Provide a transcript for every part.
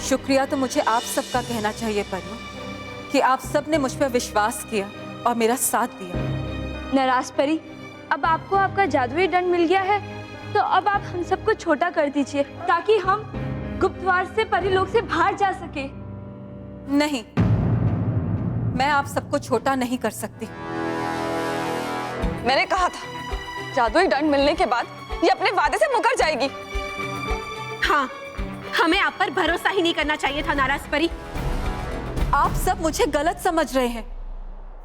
शुक्रिया तो मुझे आप सबका कहना चाहिए परियों कि आप सब ने मुझ पर विश्वास किया और मेरा साथ दिया। नाराज परी, अब आपको आपका जादुई दंड मिल गया है तो अब आप हम सबको छोटा कर दीजिए ताकि हम गुप्तवार से परी लोग से बाहर जा सके। नहीं, मैं आप सबको छोटा नहीं कर सकती। मैंने कहा था जादुई दंड मिलने के बाद ये अपने वादे से मुकर जाएगी। हाँ, हमें आप पर भरोसा ही नहीं करना चाहिए था नाराज परी। आप सब मुझे गलत समझ रहे हैं।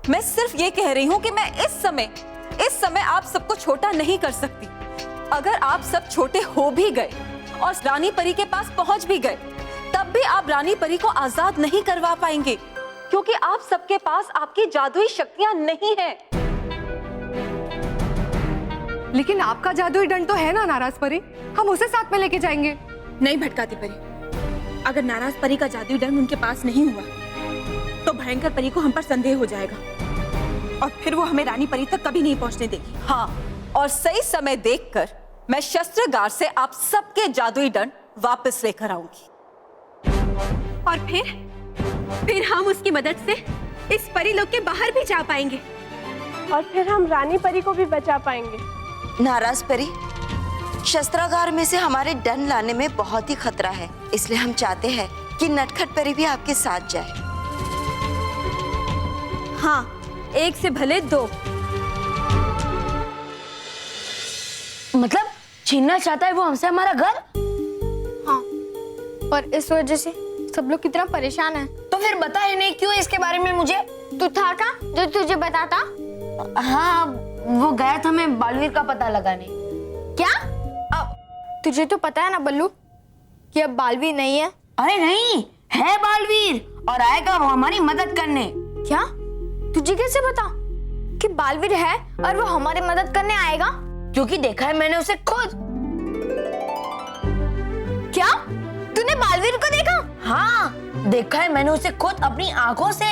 मैं सिर्फ ये कह रही हूँ कि मैं इस समय आप सबको छोटा नहीं कर सकती। अगर आप सब छोटे हो भी गए और रानी परी के पास पहुंच भी गए, तब भी आप रानी परी को आजाद नहीं करवा पाएंगे, क्योंकि आप सबके पास आपकी जादुई शक्तियां नहीं हैं। लेकिन आपका जादुई दंड तो है ना नाराज परी, हम उसे साथ में लेके जाएंगे। नहीं भटकाती परी, अगर नाराज परी का जादुई दंड उनके पास नहीं हुआ तो भयंकर परी को हम पर संदेह हो जाएगा और फिर वो हमें रानी परी तक कभी नहीं पहुंचने देगी। हाँ, और सही समय देखकर मैं शस्त्रागार से आप सबके जादुई दंड वापस लेकर आऊंगी। और फिर हम उसकी मदद से इस परी लोक के बाहर भी जा पाएंगे और फिर हम रानी परी को भी बचा पाएंगे। नाराज परी, शस्त्रागार में से हमारे दंड लाने में बहुत ही खतरा है, इसलिए हम चाहते हैं कि नटखट परी भी आपके साथ जाए। हाँ, एक से भले दो। मतलब छीनना चाहता है वो हमसे हमारा घर? हाँ, और इस वजह से सब लोग कितना परेशान है। तो फिर बता ही नहीं क्यों इसके बारे में मुझे? तू था का जो तुझे बताता? हाँ, वो गया था मैं बालवीर का पता लगाने। क्या? अब तुझे तो पता है ना बल्लू कि अब बालवीर नहीं है। अरे नहीं, है बालवीर और आएगा वो हमारी मदद करने। क्या? तुझे कैसे पता कि बालवीर है और वो हमारी मदद करने आएगा? क्योंकि देखा है मैंने उसे खुद। क्या? तूने बालवीर को देखा? हाँ, देखा है मैंने उसे खुद अपनी आंखों से।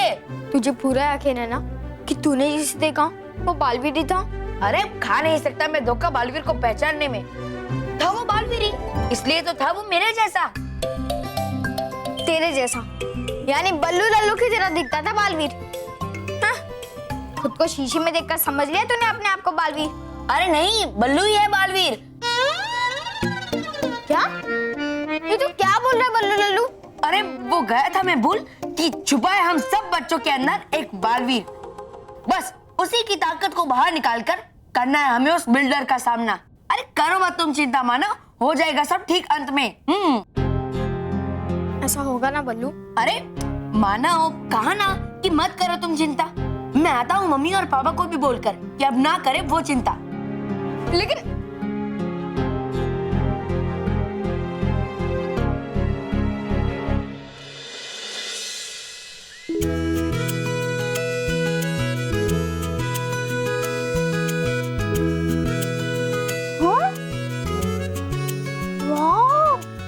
तुझे पूरा यकीन है ना कि तूने जिसे देखा वो बालवीर ही था? अरे खा नहीं सकता मैं धोखा बालवीर को पहचानने में। था वो बालवीर ही, इसलिए तो था वो मेरे जैसा। तेरे जैसा? यानी बल्लू लल्लू की तरह दिखता था बालवीर? हाँ? खुद को शीशे में देखकर समझ लिया तूने अपने आप को बालवीर? अरे नहीं, बल्लू ही है बालवीर। क्या? ये तू क्या बोल रहा है बल्लू लल्लू? अरे वो गया था मैं भूल कि छुपा है हम सब बच्चों के अंदर एक बालवीर। बस उसी की ताकत को बाहर निकालकर करना है हमें उस बिल्डर का सामना। अरे करो मत तुम चिंता, मानो हो जाएगा सब ठीक अंत में। ऐसा होगा ना बल्लू? अरे माना हो, कहा ना कि मत करो तुम चिंता। मैं आता हूँ मम्मी और पापा को भी बोलकर कि अब ना करे वो चिंता। लेकिन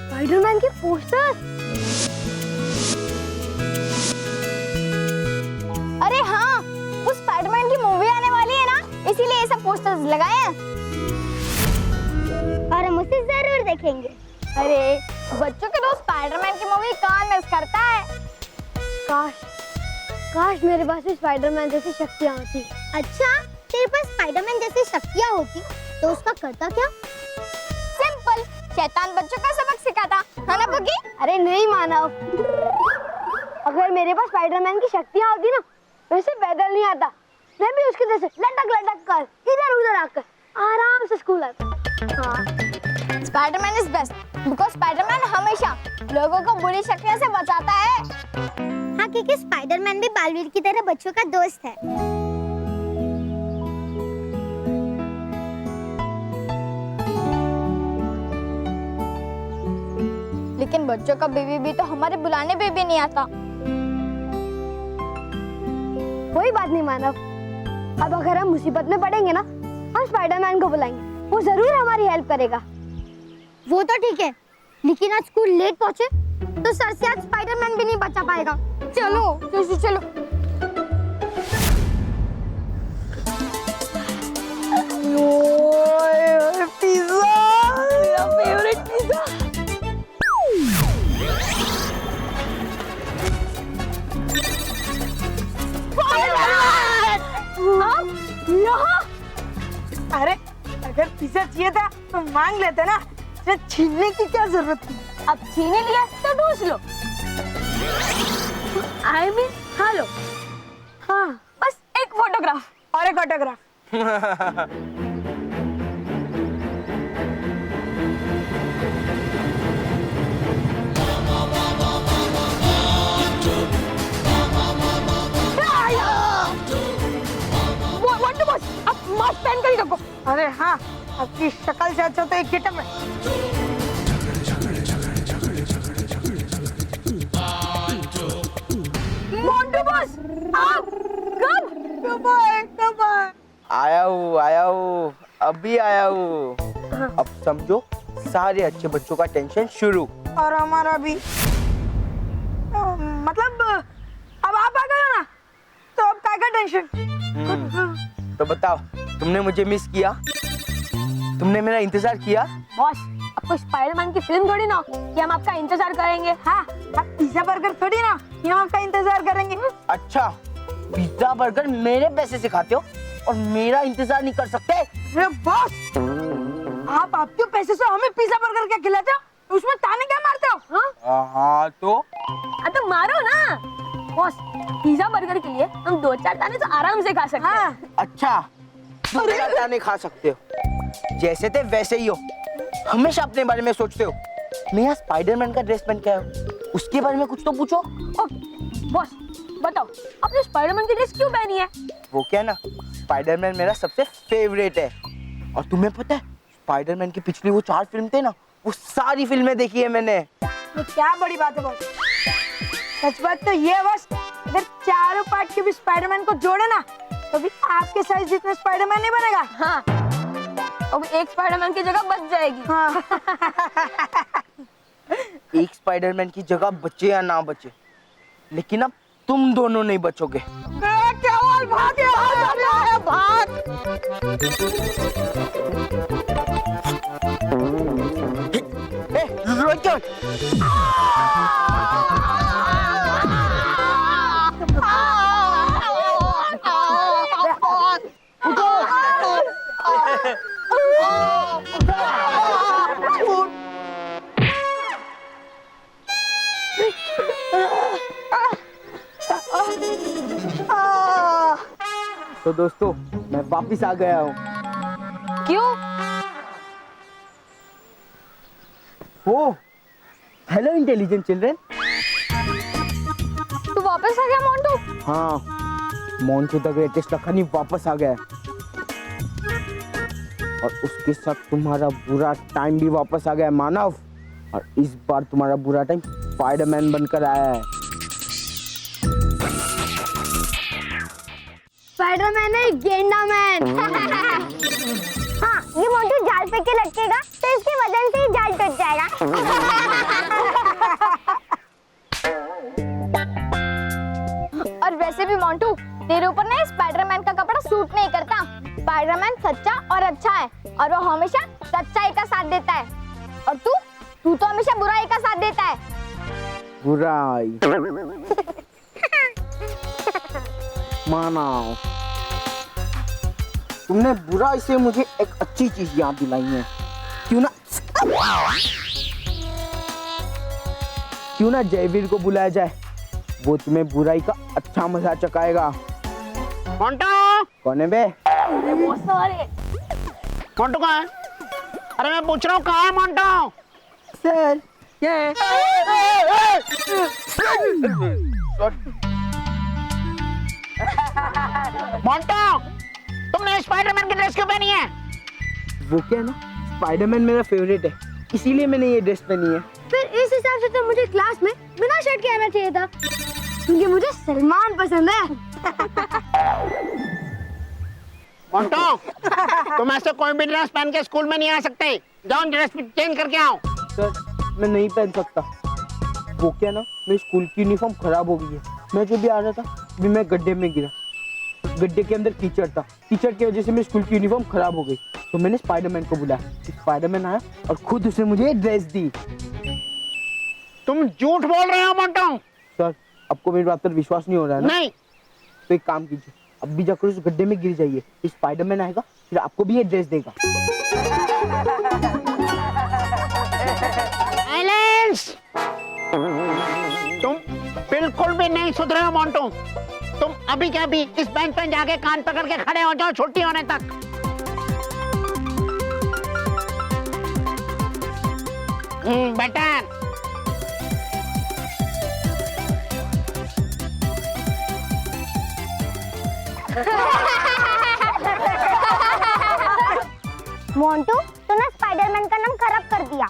स्पाइडरमैन के पोस्टर्स। अरे हाँ, उस स्पाइडरमैन की मूवी आने वाली है ना, इसीलिए ये सब पोस्टर्स लगाए हैं। और हम उसे जरूर देखेंगे। अरे बच्चों के दोस्त स्पाइडरमैन की मूवी कौन मिस करता है? काश मेरे पास भी स्पाइडरमैन जैसी शक्तियाँ होती। अच्छा, तेरे पास स्पाइडरमैन जैसी शक्तियाँ होती तो उसका करता क्या? सिंपल, शैतान बच्चों का सबक सिखाता, है ना पुगी? अरे नहीं मानव, अगर मेरे पास स्पाइडरमैन की शक्तियाँ होती ना, वैसे पैदल नहीं आता। मैं भी उसके जैसे लटक लटक कर इधर उधर आकर आराम से स्कूल आता। हाँ, Spiderman is best because Spiderman हमेशा लोगों को बुरी शक्तियों से बचाता है। हाँ, क्योंकि स्पाइडरमैन भी बालवीर की तरह बच्चों का दोस्त है। लेकिन बच्चों का बेबी भी तो हमारे बुलाने पे भी नहीं आता। कोई बात नहीं मानव, अब अगर हम मुसीबत में पड़ेंगे ना, हम स्पाइडरमैन को बुलाएंगे, वो जरूर हमारी हेल्प करेगा। वो तो ठीक है, लेकिन आज स्कूल लेट पहुंचे तो सर से आज स्पाइडरमैन भी नहीं बचा पाएगा। चलो चलो चलो। पिज़्ज़ा, मेरा फेवरेट पिज़्ज़ा। अगर पिज्जा चाहिए था तो मांग लेते ना, इसे छीनने की क्या जरूरत थी? अब छीने लिया तो दूस लो। I mean hello. हाँ, बस एक फोटोग्राफ। और एक ऑटोग्राफ। मोंटू बॉस, आप मास्क पहन कर ही रखो। अरे हाँ, आपकी शक्ल से अच्छा तो एक गेटअप है। मोंटू बॉस, आप कब आए? आया हूँ अभी आया हूँ। अब समझो सारे अच्छे बच्चों का टेंशन शुरू। और हमारा भी। मतलब अब आप आ गए हो ना, तो अब क्या टेंशन? तो बताओ, तुमने मुझे मिस किया? तुमने मेरा इंतजार किया? बॉस, आपको स्पाइडरमैन की फिल्म थोड़ी ना कि हम आपका इंतजार करेंगे। हाँ, आप पिज्जा बर्गर थोड़ी ना कि हम आपका इंतजार करेंगे। अच्छा, पिज्जा बर्गर मेरे पैसे से खाते हो और मेरा इंतजार नहीं कर सकते? अरे बॉस, आप आपके पैसे से हमें पिज्जा बर्गर क्या खिलाते हो? उसमें ताने क्या मारते हो? हाँ तो तो मारो ना। बॉस, पिज्जा बर्गर के लिए हम 2-4 ताने तो आराम से खा सकते हैं। अच्छा, तुम मेरा ताने खा सकते हो, जैसे थे वैसे ही हो, हमेशा अपने बारे में सोचते हो। मैं यहाँ स्पाइडरमैन का ड्रेस पहन के आया हूँ, उसके बारे में कुछ तो पूछो। बॉस बताओ, आपने स्पाइडरमैन की ड्रेस क्यों पहनी है? वो क्या ना, स्पाइडरमैन मेरा सबसे फेवरेट है। और तुम्हें पता है, स्पाइडरमैन की पिछली वो 4 फिल्म थे ना, वो सारी फिल्में देखी है मैंने। तो क्या बड़ी बात है बॉस। सच बात तो ये है बॉस, अगर चारों पार्ट के भी स्पाइडरमैन को जोड़े ना, तो भी आपके साइज जितना स्पाइडरमैन नहीं बनेगा। हाँ, अब एक स्पाइडरमैन की जगह बच जाएगी। हाँ। एक स्पाइडरमैन की जगह बचे या ना बचे, लेकिन अब तुम दोनों नहीं बचोगे। क्या हुआ? भाग। रुको। तो दोस्तों, मैं वापिस आ गया हूँ। क्यों? हो, हेलो इंटेलिजेंट चिल्ड्रन। तू वापस आ गया मोंटू? हाँ, मोंटू द ग्रेटेस्ट लखनी वापस आ गया है। और उसके साथ तुम्हारा बुरा टाइम भी वापस आ गया है मानव। और इस बार तुम्हारा बुरा टाइम स्पाइडरमैन बनकर आया है। स्पाइडरमैन है गेंडा मैन। हाँ, ये मोटू जाल पे के लटकेगा तो इसके वजन से ही जाल टूट जाएगा। और वैसे भी मोंटू, तेरे ऊपर ना स्पाइडरमैन का कपड़ा सूट नहीं करता। स्पाइडरमैन सच्चा और अच्छा है, और वो हमेशा सच्चाई का साथ देता है। और तू तो हमेशा बुराई का साथ देता है। बुराई मानव, तुमने बुराई से मुझे एक अच्छी चीज याद दिलाई है। क्यों ना जयवीर को बुलाया जाए, वो तुम्हें बुराई का अच्छा मजा चखाएगा। मोंटू! कौन है बे? मोंटू कहाँ है? अरे मैं पूछ रहा हूँ कहाँ है मोंटू? सर, क्या? मोंटू, तुमने स्पाइडरमैन की ड्रेस क्यों पहनी है? वो क्या ना, स्पाइडरमैन मेरा फेवरेट है, इसीलिए मैंने ये ड्रेस पहनी है। फिर इस हिसाब से तो मुझे क्लास में बिना शर्ट के आना चाहिए था, क्योंकि मुझे सलमान पसंद है। मोंटू, तुम ऐसे कोई भी ड्रेस पहन के स्कूल में नहीं आ सकते। जाओ ड्रेस चेंज करके आओ। सर, मैं नहीं पहन सकता। वो क्या ना, मेरी स्कूल की यूनिफॉर्म खराब हो गई है। मैं जो भी आ रहा था, अभी मैं गड्ढे में गिरा। गड्ढे के अंदर कीचड़ था, कीचड़ की वजह से मेरी स्कूल की यूनिफॉर्म खराब हो गई। तो मैंने स्पाइडरमैन को बुलाया। स्पाइडरमैन आया और खुद उसने मुझे ड्रेस दी। तुम झूठ बोल रहे हो मोंटू। सर, आपको मेरी बात पर विश्वास नहीं हो रहा है ना? नहीं। तो एक काम कीजिए, अब भी जाकर उस गड्ढे में गिर जाइए, स्पाइडरमैन आएगा फिर आपको भी ये ड्रेस देगा। साइलेंस! तुम बिल्कुल भी नहीं सुधरे हो मोंटू। तुम अभी के अभी इस बेंच पे जाके कान पकड़ के खड़े हो जाओ छुट्टी होने तक। बेटर। मोंटू तूने स्पाइडरमैन का नाम खराब कर दिया।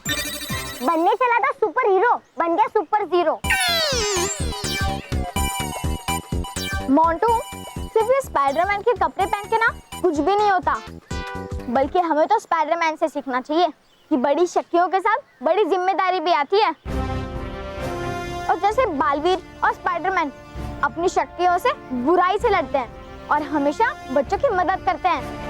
बनने चला था सुपर हीरो, बन गया सुपर जीरो। मोंटू सिर्फ ये स्पाइडरमैन के कपड़े पहन के ना कुछ भी नहीं होता, बल्कि हमें तो स्पाइडरमैन से सीखना चाहिए कि बड़ी शक्तियों के साथ बड़ी जिम्मेदारी भी आती है। और जैसे बालवीर और स्पाइडरमैन अपनी शक्तियों से बुराई से लड़ते हैं और हमेशा बच्चों की मदद करते हैं।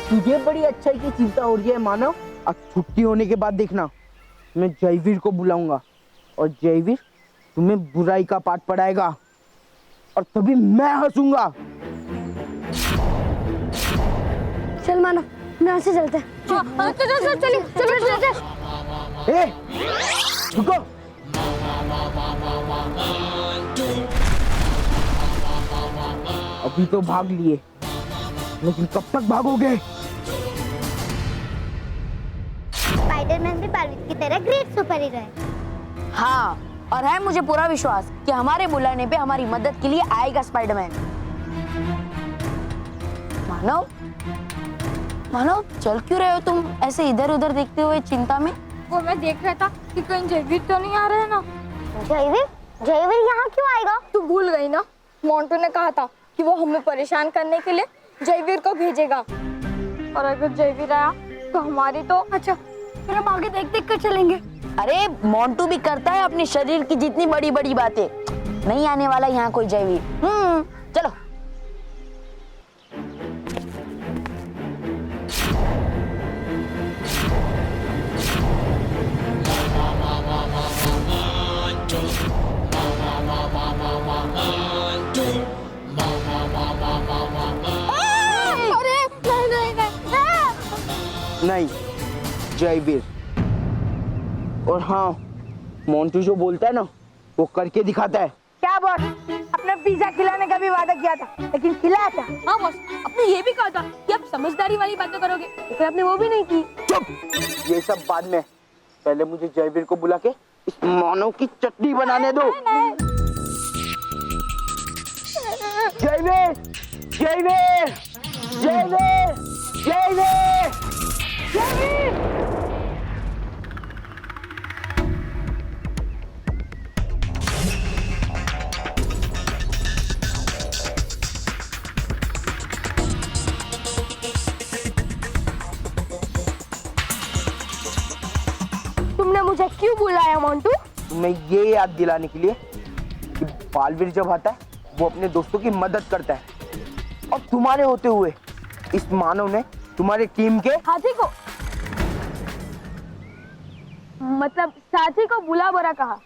तुझे बड़ी अच्छाई की चिंता हो रही है मानव। आज छुट्टी होने के बाद देखना, मैं जयवीर को बुलाऊंगा और जयवीर तुम्हें बुराई का पाठ पढ़ाएगा और तभी मैं हंसूंगा। चल मानव, यहाँ से चलते हैं। चलो। ए, रुको। अभी तो भाग लिए, लेकिन कब तक भागोगे? स्पाइडरमैन भी बालवीर की तरह ग्रेट सुपर हीरो है। हाँ, और है मुझे पूरा विश्वास कि हमारे बुलाने पे हमारी मदद के लिए आएगा स्पाइडरमैन। मानव, मानव चल क्यों रहे हो तुम ऐसे इधर उधर देखते हुए चिंता में? वो मैं देख रहा था कि कहीं जयवीर तो नहीं आ रहे हैं ना। जयवीर यहाँ क्यों आएगा? तू भूल गई ना, मोंटू ने कहा था कि वो हमें परेशान करने के लिए जयवीर को भेजेगा, और अगर जयवीर आया तो हमारी तो अच्छा, फिर हम आगे देख कर चलेंगे। अरे मोंटू भी करता है अपने शरीर की जितनी बड़ी बड़ी बातें। नहीं आने वाला यहाँ कोई जयवीर। चलो। नहीं, जयवीर। और हाँ, मोंटू जो बोलता है ना वो करके दिखाता है। क्या बॉस, अपने पिज्जा खिलाने का भी वादा किया था, लेकिन खिलाया क्या? हाँ बॉस, आपने ये भी कहा था कि आप समझदारी वाली बातें करोगे, फिर आपने वो भी नहीं की। चुप, ये सब बाद में। पहले मुझे जयवीर को बुला के इस मानव की चटनी बनाने दो। जयवीर, जयवीर, जयवीर, जयवीर, जयवीर। तुमने मुझे क्यों बुलाया मोंटू? तुम्हें ये याद दिलाने के लिए कि बालवीर जब आता है वो अपने दोस्तों की मदद करता है, और तुम्हारे होते हुए इस मानव ने तुम्हारी टीम के हाथी को, मतलब साथी को बुला बुरा कहा।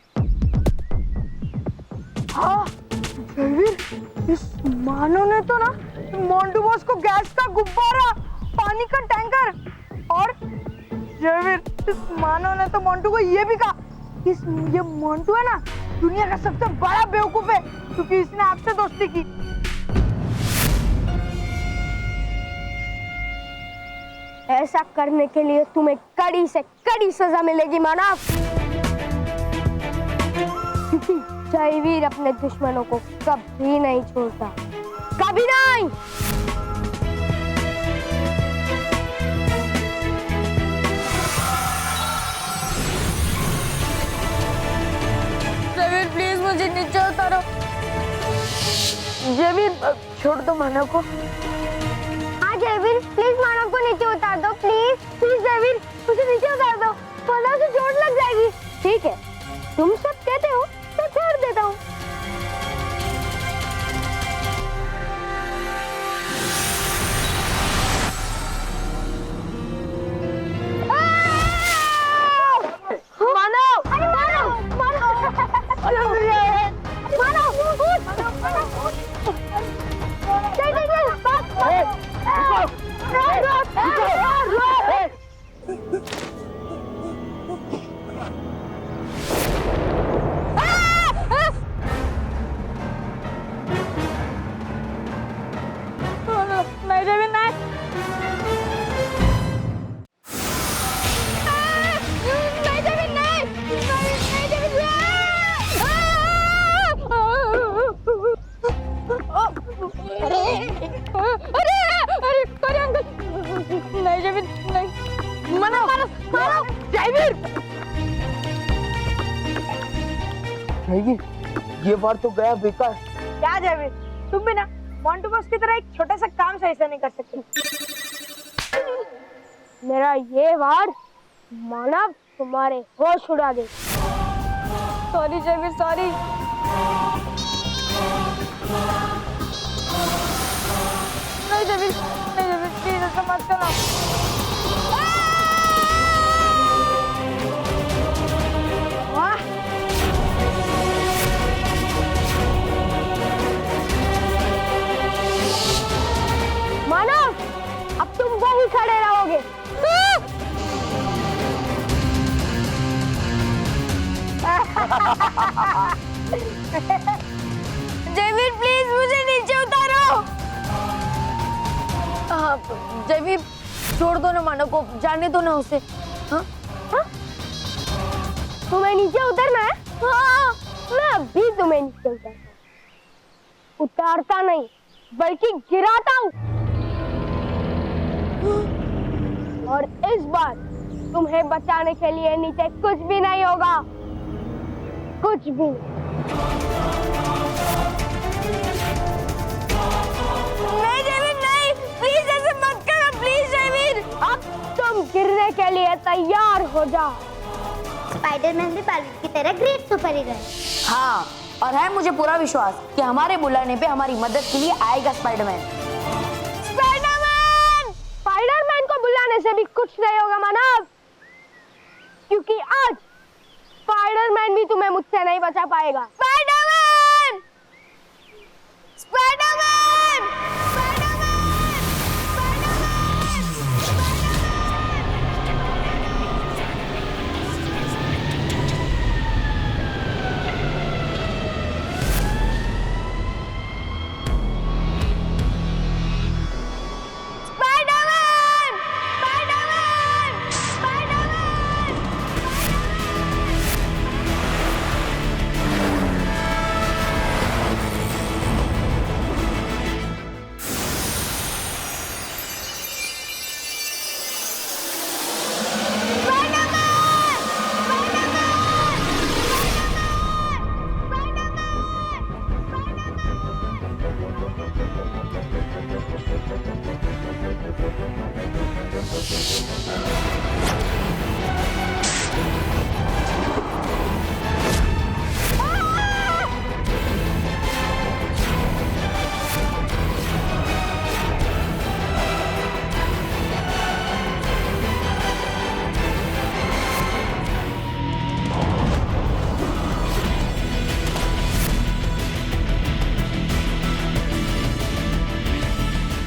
हाँ, जयवीर, इस मानव ने तो ना मोंटू बॉस को गैस का गुब्बारा, पानी का टैंकर, और जयवीर, इस मानव ने तो मोंटू को ये भी कहा कि ये मोंटू है ना दुनिया का सबसे बड़ा बेवकूफ है, क्योंकि इसने आपसे दोस्ती की। ऐसा करने के लिए तुम्हें कड़ी से कड़ी सजा मिलेगी मानव, क्योंकि जयवीर अपने दुश्मनों को कभी नहीं छोड़ता, कभी नहीं। जयवीर प्लीज मुझे नीचे उतारो। जयवीर छोड़ दो मानव को। हाँ जयवीर, प्लीज मानव को नीचे उतार दो, प्लीज प्लीज जयवीर, उसे नीचे उतार दो, वरना उसे चोट लग जाएगी। ठीक है, तुम सब कहते हो तो छोड़ देता हूँ। मानव, मानव, मानव, नहीं देवी नहीं। नहीं देवी नहीं। नहीं देवी अरे अरे अरे अंकल नहीं देवी नहीं। मारो मारो मारो जयवीर। जयवीर ये बार तो गया बेकार। क्या जयवीर, तुम भी ना मोंटू बॉस की तरह एक छोटा सा काम सही से नहीं कर सकते। मेरा ये वार मानव तुम्हारे होश उड़ा दे। Sorry Jaiveer sorry. नहीं जयवीर प्लीज ऐसा मत करो। वाह मानव, अब तुम वहीं खड़े रहोगे। जयवीर प्लीज मुझे नीचे उतारो। जयवीर छोड़ दो ना मानव को, जाने दो ना उसे। हाँ? तुम्हें नीचे उतरना है? हाँ, मैं अभी तुम्हें नीचे उतारता नहीं बल्कि गिराता हूँ। और इस बार तुम्हें बचाने के लिए नीचे कुछ भी नहीं होगा, कुछ भी नहीं। जयवीर नहीं, प्लीज ऐसे मत करो प्लीज जयवीर। अब तुम गिरने के लिए तैयार हो जाओ। स्पाइडरमैन भी बालवीर की तरह ग्रेट सुपर हीरो है। हाँ, और है मुझे पूरा विश्वास कि हमारे बुलाने पे हमारी मदद के लिए आएगा स्पाइडरमैन। स्पाइडरमैन को बुलाने से भी कुछ नहीं होगा मानव, क्योंकि आज स्पाइडरमैन भी तुम्हें मुझसे नहीं बचा पाएगा। Spiderman! Spiderman!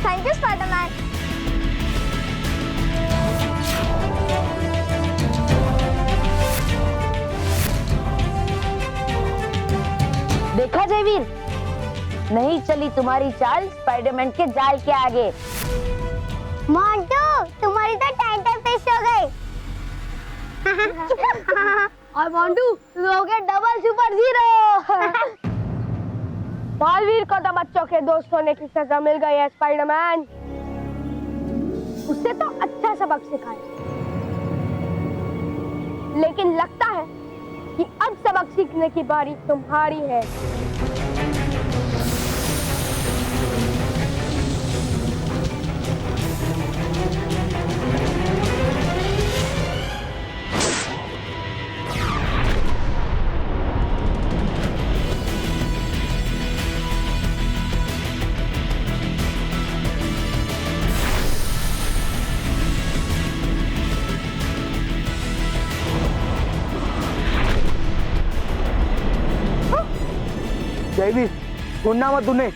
Thank you Spiderman. देखा जयवीर, नहीं चली तुम्हारी चाल स्पाइडरमैन के जाल के आगे। मोंटू तुम्हारी तो टाइटल फिश हो गई। और मोंटू तुम हो गए डबल सुपर हीरो। बालवीर को तो बच्चों के दोस्त होने की सजा मिल गई है स्पाइडरमैन। उससे तो अच्छा सबक सिखाए, लेकिन लगता है कि अब सबक सीखने की बारी तुम्हारी है। जयवीर छोड़ना मत उन्हें।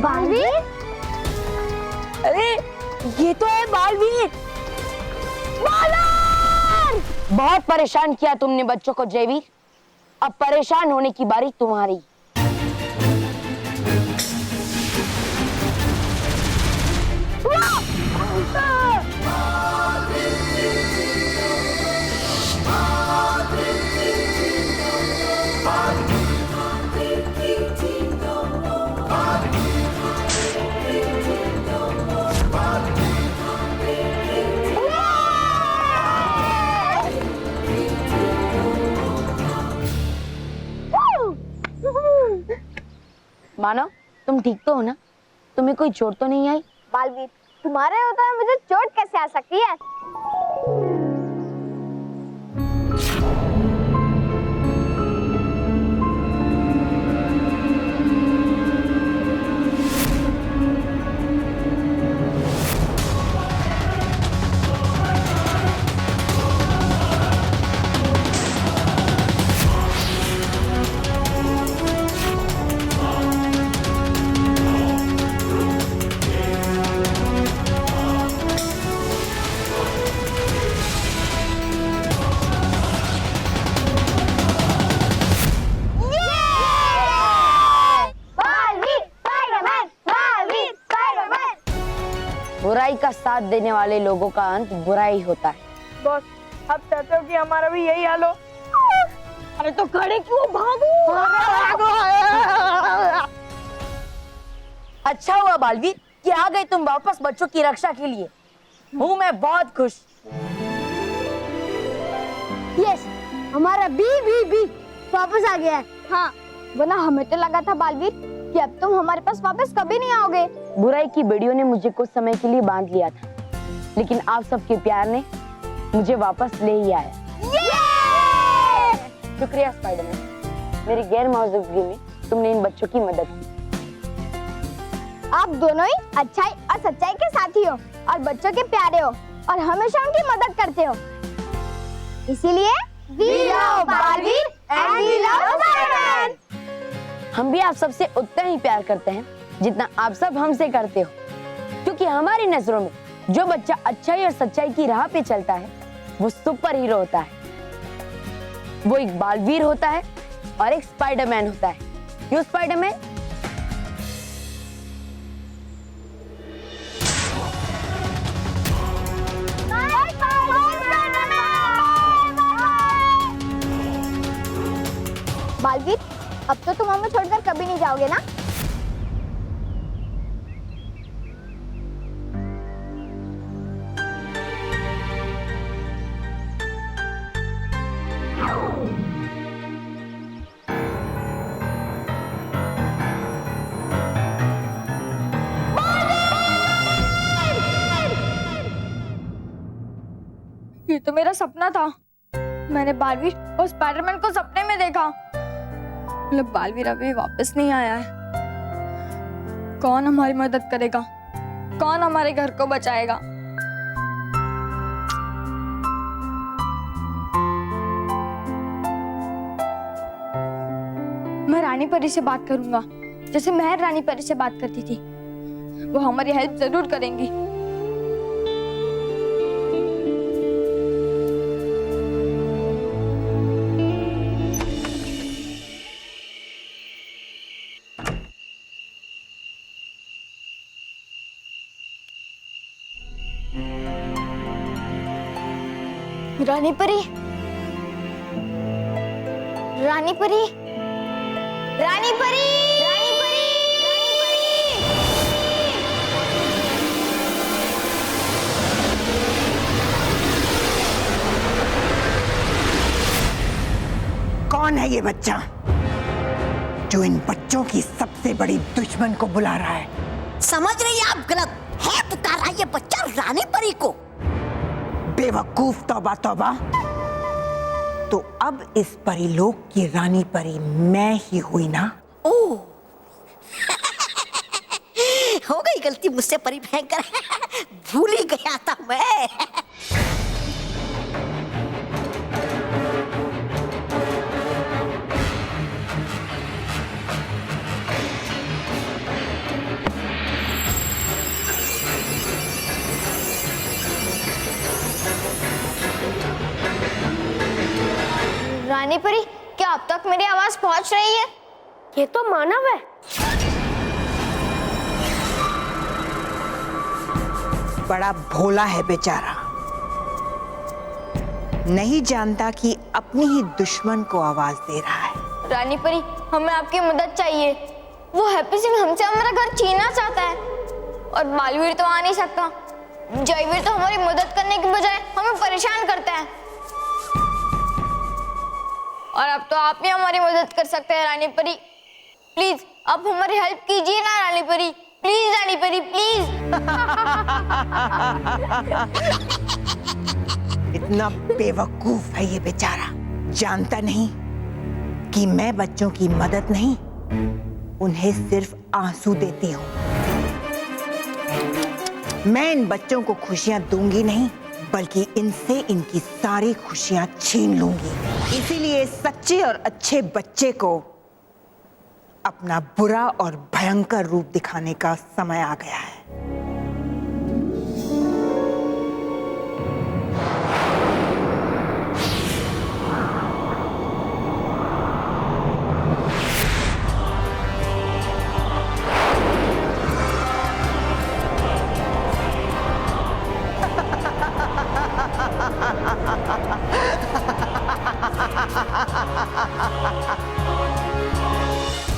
बालवीर, अरे ये तो है बालवीर। बहुत परेशान किया तुमने बच्चों को जयवीर, अब परेशान होने की बारी तुम्हारी। मानो तुम ठीक तो हो ना? तुम्हें कोई चोट तो नहीं आई? बालवीर, तुम्हारे होते हुए मुझे चोट कैसे आ सकती है? बुराई का साथ देने वाले लोगों का अंत बुरा ही होता है। बॉस, आप चाहते हो कि हमारा भी यही हाल हो? अरे तो खड़े क्यों, भागो। अच्छा हुआ बालवीर कि आ गए तुम वापस बच्चों की रक्षा के लिए। हूँ मैं बहुत खुश। यस, हमारा बी वापस आ गया है। हाँ, वरना हमें तो लगा था बालवीर कि अब तुम हमारे पास वापस कभी नहीं आओगे। बुराई की बेड़ियों ने मुझे कुछ समय के लिए बांध लिया था, लेकिन आप सबके प्यार ने मुझे वापस ले ही आया। शुक्रिया स्पाइडरमैन, मेरी गैर मौजूदगी में तुमने इन बच्चों की मदद की। आप दोनों ही अच्छाई और सच्चाई के साथी हो और बच्चों के प्यारे हो और हमेशा उनकी मदद करते हो। इसीलिए We love Baalveer and we love Spiderman. हम भी आप सबसे उतना ही प्यार करते हैं जितना आप सब हमसे करते हो, क्योंकि हमारी नजरों में जो बच्चा अच्छाई और सच्चाई की राह पे चलता है वो सुपर हीरो होता है। वो एक बालवीर होता है और एक स्पाइडरमैन होता है। क्यों स्पाइडरमैन? बालवीर, अब तो तुम हमें छोड़कर कभी नहीं जाओगे ना? ये तो मेरा सपना था। मैंने बालवीर और स्पाइडरमैन को सपने में देखा। मतलब बालवीर अभी वापस नहीं आया है। कौन हमारी मदद करेगा? कौन हमारे घर को बचाएगा? मैं रानी परी से बात करूंगा, जैसे महर रानी परी से बात करती थी। वो हमारी हेल्प जरूर करेंगी। रानी परी, रानी परी, रानी परी, रानी परी, रानी परी। कौन है ये बच्चा जो इन बच्चों की सबसे बड़ी दुश्मन को बुला रहा है? समझ रही हैं आप गलत है पुकारा ये बच्चा रानी परी को। बेवकूफ, तौबा तौबा। तो अब इस परीलोक की रानी परी मैं ही हुई ना? ओह हो गई गलती मुझसे परी भयंकर भूल ही गया था मैं। रानी परी, क्या अब तक मेरी आवाज पहुंच रही है? ये तो मानव है। बड़ा भोला है बेचारा, नहीं जानता कि अपनी ही दुश्मन को आवाज दे रहा है। रानी परी, हमें आपकी मदद चाहिए। वो हैप्पी सिंह हमसे हमारा घर छीनना चाहता है और बालवीर तो आ नहीं सकता। जयवीर तो हमारी मदद करने की बजाय हमें परेशान करता है। और अब तो आप ही हमारी मदद कर सकते हैं रानी परी। प्लीज आप हमारी हेल्प कीजिए ना रानी परी। प्लीज रानी परी, प्लीज। इतना बेवकूफ है ये बेचारा, जानता नहीं कि मैं बच्चों की मदद नहीं, उन्हें सिर्फ आंसू देती हूँ। मैं इन बच्चों को खुशियां दूंगी नहीं, बल्कि इनसे इनकी सारी खुशियां छीन लूंगी। इसीलिए सच्चे और अच्छे बच्चे को अपना बुरा और भयंकर रूप दिखाने का समय आ गया है।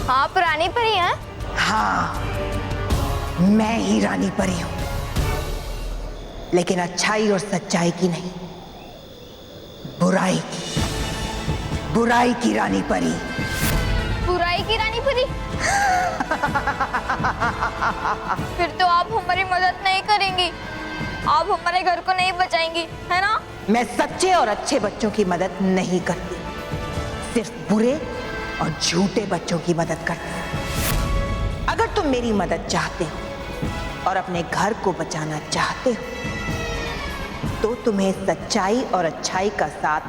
आप रानी परी हैं? हाँ, मैं ही रानी परी हूं, लेकिन अच्छाई और सच्चाई की नहीं, बुराई की रानी परी। बुराई की रानी परी? फिर तो आप हमारी मदद नहीं करेंगी, आप हमारे घर को नहीं बचाएंगी, है ना? मैं सच्चे और अच्छे बच्चों की मदद नहीं करती, सिर्फ बुरे और झूठे बच्चों की मदद करती हूं। अगर तुम मेरी मदद चाहते हो और अपने घर को बचाना चाहते हो, तो तुम्हें सच्चाई और अच्छाई का साथ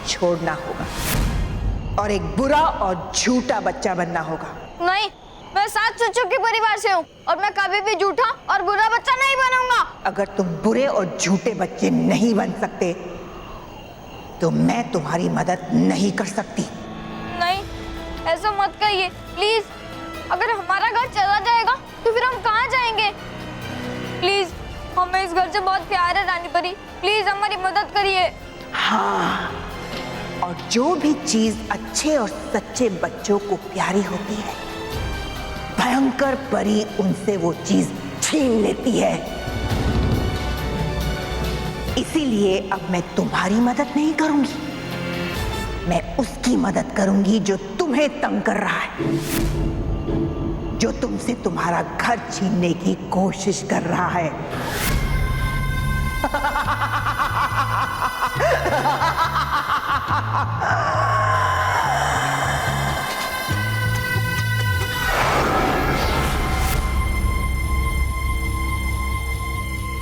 छोड़ना होगा और एक बुरा और झूठा बच्चा बनना होगा। नहीं, मैं 7 सच्चों के परिवार से हूँ और मैं कभी भी झूठा और बुरा बच्चा नहीं बनूंगा। अगर तुम बुरे और झूठे बच्चे नहीं बन सकते, तो मैं तुम्हारी मदद नहीं कर सकती। नहीं, ऐसा मत कहिए प्लीज। अगर हमारा घर चला जाएगा तो फिर हम कहाँ जाएंगे? प्लीज, हमें इस घर से बहुत प्यार है रानी परी, प्लीज हमारी मदद करिए। हाँ, और जो भी चीज अच्छे और सच्चे बच्चों को प्यारी होती है, भयंकर परी उनसे वो चीज छीन लेती है। इसीलिए अब मैं तुम्हारी मदद नहीं करूंगी, मैं उसकी मदद करूंगी जो तुम्हें तंग कर रहा है, जो तुमसे तुम्हारा घर छीनने की कोशिश कर रहा है।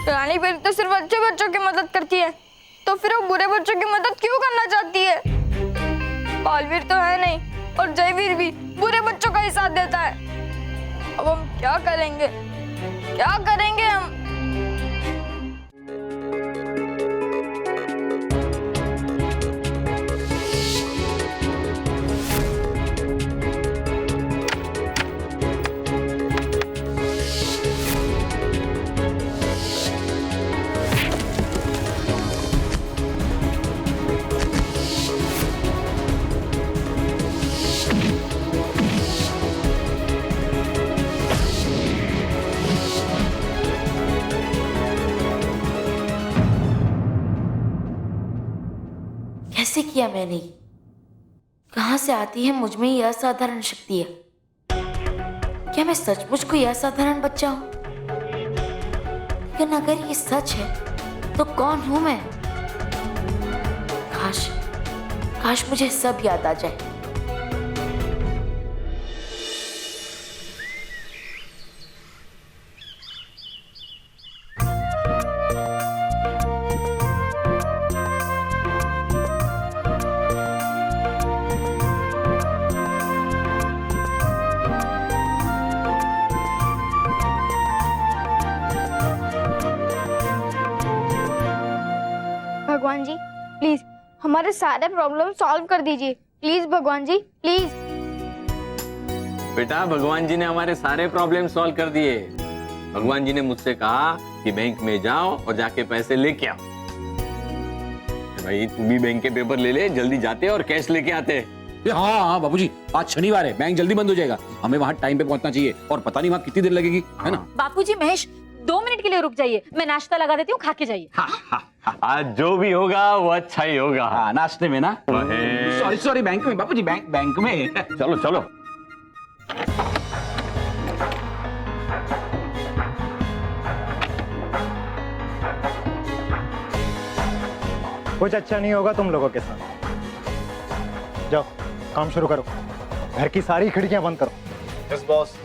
रानी परी तो सिर्फ अच्छे बच्चों की मदद करती है, तो फिर वो बुरे बच्चों की मदद क्यों करना चाहती है? बालवीर तो है नहीं और जयवीर भी बुरे बच्चों का ही साथ देता है। अब हम क्या करेंगे, क्या करेंगे हम? कैसे किया मैंने? कहाँ से आती है मुझ में ये असाधारण शक्ति है? क्या मैं सचमुच कोई असाधारण बच्चा हूँ? लेकिन अगर ये सच है तो कौन हूं मैं? काश मुझे सब याद आ जाए। भगवान जी प्लीज हमारे सारे प्रॉब्लम सॉल्व कर दीजिए, प्लीज भगवान जी प्लीज। बेटा भगवान जी ने हमारे सारे प्रॉब्लम सॉल्व कर दिए। भगवान जी ने मुझसे कहा कि बैंक में जाओ और जाके पैसे लेके आओ। भाई तू भी बैंक के पेपर ले ले, जल्दी जाते और कैश लेके आते। हाँ हाँ बाबूजी, आज शनिवार है, बैंक जल्दी बंद हो जाएगा, हमें वहाँ टाइम पे पहुंचना चाहिए और पता नहीं वहाँ कितनी देर लगेगी, है ना? बापूजी महेश 2 मिनट के लिए रुक जाइए, मैं नाश्ता लगा देती हूँ, खा के जाइए। आज जो भी होगा वो अच्छा ही होगा। हाँ, नाश्ते में ना? सॉरी बैंक में बाबूजी, बैंक में। चलो चलो। कुछ अच्छा नहीं होगा तुम लोगों के साथ। जाओ काम शुरू करो, घर की सारी खिड़कियां बंद करो। Yes boss.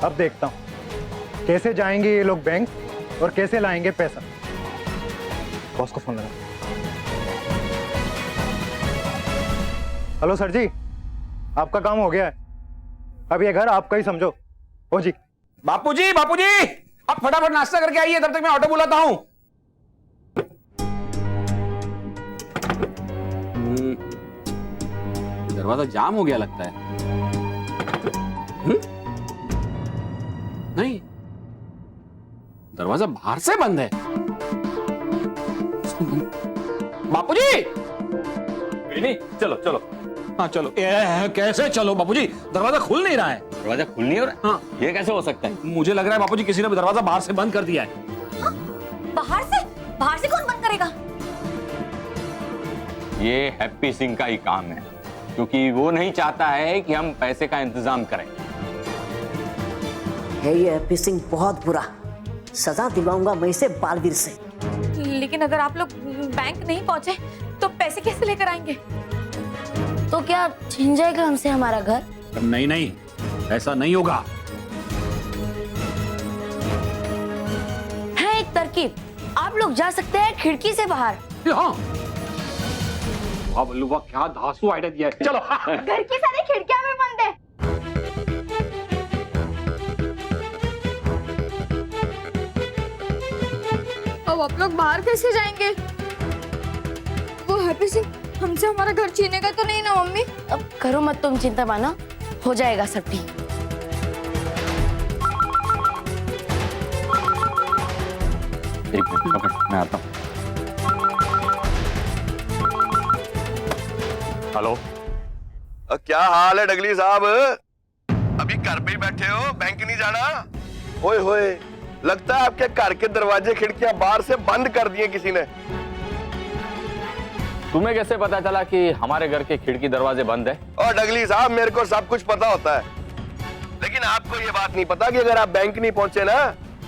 अब देखता हूं कैसे जाएंगे ये लोग बैंक और कैसे लाएंगे पैसा। बॉस को फोन लगा। हेलो सर जी, आपका काम हो गया है, अब ये घर आपका ही समझो। ओ जी। बापूजी अब फटाफट नाश्ता करके आइए, तब तक मैं ऑटो बुलाता हूँ। दरवाजा जाम हो गया लगता है। नहीं, दरवाजा बाहर से बंद है। बापूजी नहीं, चलो चलो। हाँ चलो। कैसे चलो बापूजी, दरवाजा खुल नहीं रहा है। दरवाजा खुल नहीं हो रहा? हाँ, ये कैसे हो सकता है? मुझे लग रहा है बापूजी किसी ने दरवाजा बाहर से बंद कर दिया है। बाहर से कौन बंद करेगा? ये हैप्पी सिंह का ही काम है, क्योंकि वो नहीं चाहता है कि हम पैसे का इंतजाम करें। है ये हैप्पी सिंह बहुत बुरा, सजा दिलवाऊंगा मैं इसे बालवीर से। लेकिन अगर आप लोग बैंक नहीं पहुंचे तो पैसे कैसे लेकर आएंगे? तो क्या छीन जाएगा हमसे हमारा घर? नहीं, ऐसा नहीं होगा। है एक तरकीब, आप लोग जा सकते हैं खिड़की से बाहर। हाँ, वाह बल्लू वाह, क्या धांसू आइडिया दिया है। चलो। घर की सारी खिड़कियां भी बंद है। अब आप लोग बाहर कैसे जाएंगे? वो हैप्पी सिंह हमसे हमारा घर छीनेगा तो नहीं ना मम्मी? अब करो मत तुम चिंता माना, हो जाएगा सब ठीक। एक मिनट पकड़, मैं आता हूँ। हेलो, क्या हाल है डगली साहब? अभी घर पे ही बैठे हो, बैंक नहीं जाना? ओए होए, लगता है आपके घर के दरवाजे खिड़कियां बाहर से बंद कर दिए किसी ने। तुम्हें कैसे पता चला कि हमारे घर के खिड़की दरवाजे बंद है? और डगली साहब, मेरे को सब कुछ पता होता है, लेकिन आपको ये बात नहीं पता कि अगर आप बैंक नहीं पहुंचे ना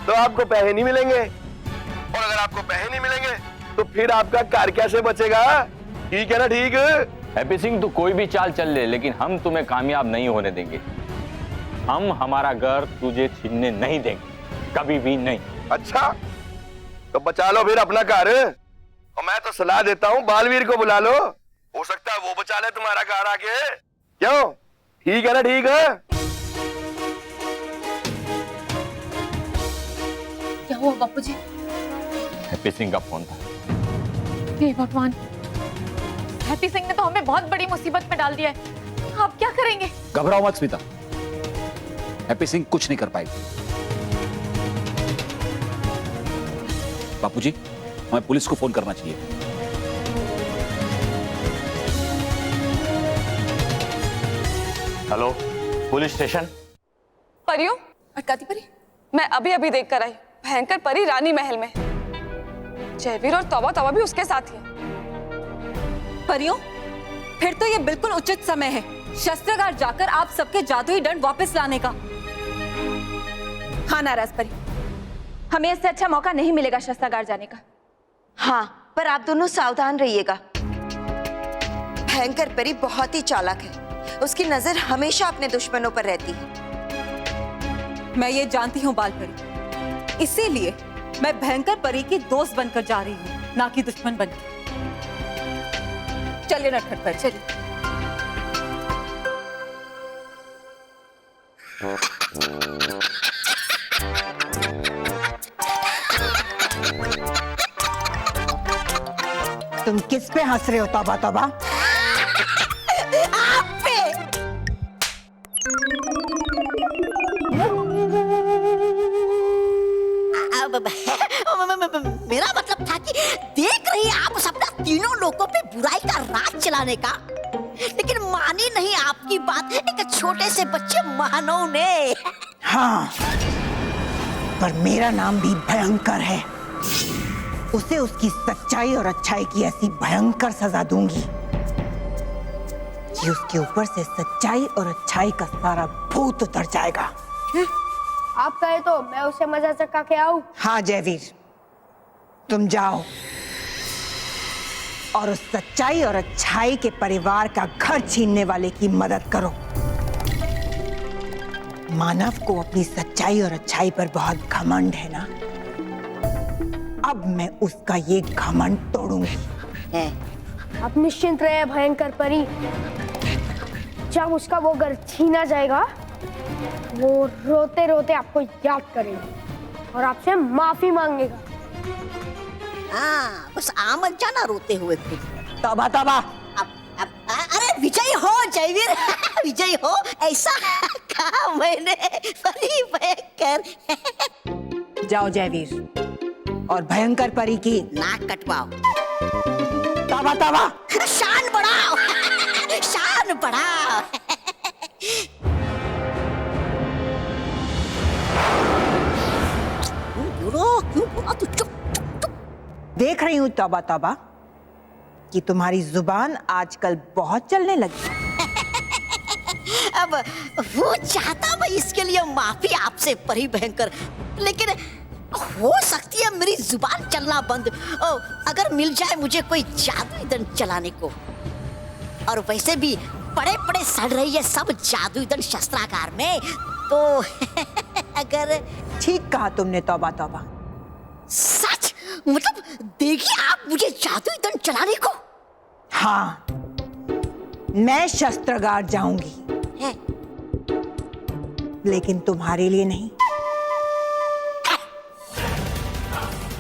तो आपको पैसे नहीं मिलेंगे, और अगर आपको पैसे नहीं मिलेंगे तो फिर आपका घर कैसे बचेगा? ठीक है ना? ठीक। हैप्पी सिंह, तू कोई भी चाल चल ले, लेकिन हम तुम्हें कामयाब नहीं होने देंगे। हम हमारा घर तुझे छीनने नहीं देंगे, कभी भी नहीं। अच्छा, तो बचा लो फिर अपना घर, और मैं तो सलाह देता हूँ बालवीर को बुला लो, हो सकता है वो बचा ले तुम्हारा घर आके। क्यों? ठीक है ना? ठीक है। क्या हुआ बापूजी? हैप्पी सिंह का फोन था। हे भगवान, हैप्पी सिंह ने तो हमें बहुत बड़ी मुसीबत में डाल दिया है। आप क्या करेंगे? घबराओ मत स्मिता, हैप्पी सिंह कुछ नहीं कर पाएगी। बापूजी, हमें पुलिस को फोन करना चाहिए। Hello, police station. परियों, अटकाती परी, मैं अभी अभी देख कर आई, भयंकर परी रानी महल में। जयवीर और तौबा भी उसके साथ ही है। परियों, फिर तो ये बिल्कुल उचित समय है शस्त्रागार जाकर आप सबके जादुई दंड वापस लाने का। हाँ नाराज परी, हमें इससे अच्छा मौका नहीं मिलेगा शस्त्रागार जाने का। हाँ, पर आप दोनों सावधान रहिएगा। भयंकर परी बहुत ही चालाक है, उसकी नजर हमेशा अपने दुश्मनों पर रहती है। मैं ये जानती हूँ बाल परी, इसीलिए मैं भयंकर परी की दोस्त बनकर जा रही हूँ, ना कि दुश्मन बनकर। चलिए नटखट परी, चलिए। तुम किस पे हंस रहे हो तौबा तौबा? आप पे। मेरा मतलब था कि देख रही आप सपना तीनों लोगों पे बुराई का राज चलाने का, लेकिन मानी नहीं आपकी बात एक छोटे से बच्चे मानव ने। हाँ, पर मेरा नाम भी भयंकर है। उसे उसकी सच्चाई और अच्छाई की ऐसी भयंकर सजा दूंगी कि उसके ऊपर से सच्चाई और अच्छाई का सारा भूत उतर जाएगा। आप कहे तो मैं उसे मजा चखा के आऊं। हाँ जयवीर, तुम जाओ और उस सच्चाई और अच्छाई के परिवार का घर छीनने वाले की मदद करो। मानव को अपनी सच्चाई और अच्छाई पर बहुत घमंड है ना, अब मैं उसका ये घमंड तोड़ूंगी। आप निश्चिंत रहे भयंकर परी, जब उसका वो घर छीना जाएगा वो रोते रोते आपको याद करेगा और आपसे माफी मांगेगा। हाँ, बस आमद जाना रोते हुए फिर। तौबा तौबा। अरे विजय हो जयवीर, विजय हो, ऐसा कहा मैंने। परी भयंकर। जाओ जयवीर और भयंकर परी की नाक कटवाओ। तौबा तौबा। शान बढ़ाओ, शान बढ़ाओ। क्यों बोला तू? चुप। देख रही हूँ तौबा तौबा कि तुम्हारी जुबान आजकल बहुत चलने लगी। अब वो चाहता मैं इसके लिए माफी आपसे परी भयंकर, लेकिन हो सकती है मेरी जुबान चलना बंद अगर मिल जाए मुझे कोई जादुई दंड चलाने को। और वैसे भी पड़े पड़े सड़ रही है सब जादुई दंड शस्त्रागार में, तो अगर। ठीक कहा तुमने तौबा तौबा। सच? मतलब देखिए आप मुझे जादुई दंड चलाने को। हाँ, मैं शस्त्रागार जाऊंगी, लेकिन तुम्हारे लिए नहीं।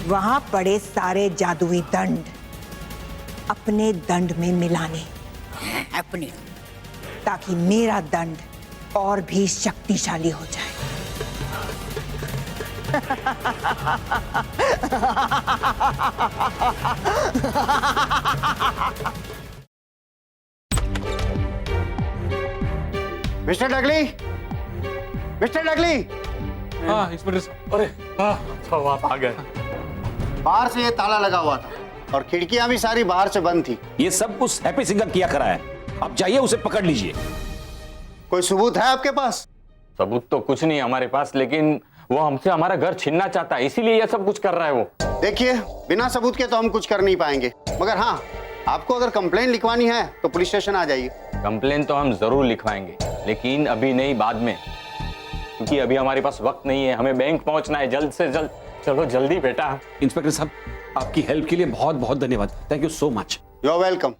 वहां पड़े सारे जादुई दंड अपने दंड में मिलाने, अपने, ताकि मेरा दंड और भी शक्तिशाली हो जाए। मिस्टर डगली, मिस्टर डगली। हाँ इंस्पेक्टर साहब। अरे हाँ, तो आप आ गए। बाहर से ये ताला लगा हुआ था और खिड़कियां भी सारी बाहर से बंद थी। ये सब कुछ हैप्पी सिंह किया करा है। आप जाइए उसे पकड़ लीजिए। कोई सबूत है आपके पास? सबूत तो कुछ नहीं हमारे पास, लेकिन वो हमसे हमारा घर छीनना चाहता है, इसीलिए ये सब कुछ कर रहा है वो। देखिए, बिना सबूत के तो हम कुछ कर नहीं पाएंगे, मगर हाँ, आपको अगर कंप्लेंट लिखवानी है तो पुलिस स्टेशन आ जाइए। कंप्लेन तो हम जरूर लिखवाएंगे, लेकिन अभी नहीं, बाद में, क्योंकि अभी हमारे पास वक्त नहीं है। हमें बैंक पहुंचना है जल्द से जल्द। चलो जल्दी बेटा। इंस्पेक्टर साहब, आपकी हेल्प के लिए बहुत बहुत धन्यवाद। Thank you so much. You are welcome.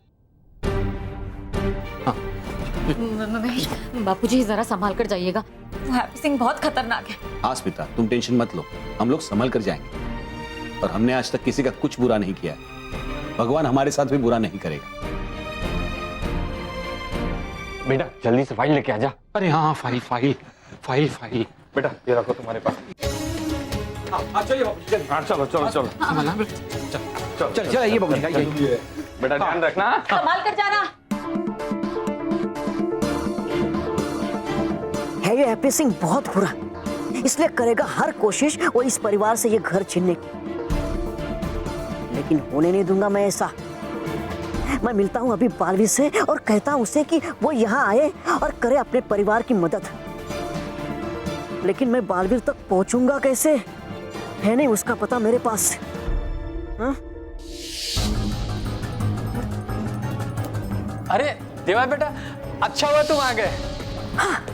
Bapuji जरा संभाल कर जाइएगा, वो हैप्पी सिंह बहुत खतरनाक है। हाँ स्मिता, तुम टेंशन मत लो, हम लोग संभल कर जाएंगे। और हमने आज तक किसी का कुछ बुरा नहीं किया है, भगवान हमारे साथ भी बुरा नहीं करेगा। बेटा जल्दी से फाइल लेके आ जा। अरे हाँ, फाइल फाइल फाइल फाइल। बेटा ये रखो तुम्हारे पास। चलिए बाबूजी, चलो चलो चलो चल चल, बाबूजी बेटा ध्यान रखना, संभाल कर जाना। है ये हैप्पी सिंह बहुत बुरा, इसलिए करेगा हर कोशिश वो इस परिवार से ये घर छीनने की, लेकिन होने नहीं दूंगा मैं ऐसा। मैं मिलता हूँ अभी बालवीर से और कहता हूँ उसे कि वो यहाँ आए और करे अपने परिवार की मदद। लेकिन मैं बालवीर तक पहुँचूंगा कैसे? है नहीं उसका पता मेरे पास। हाँ? अरे देवा बेटा, अच्छा हुआ तुम आ गए। हाँ,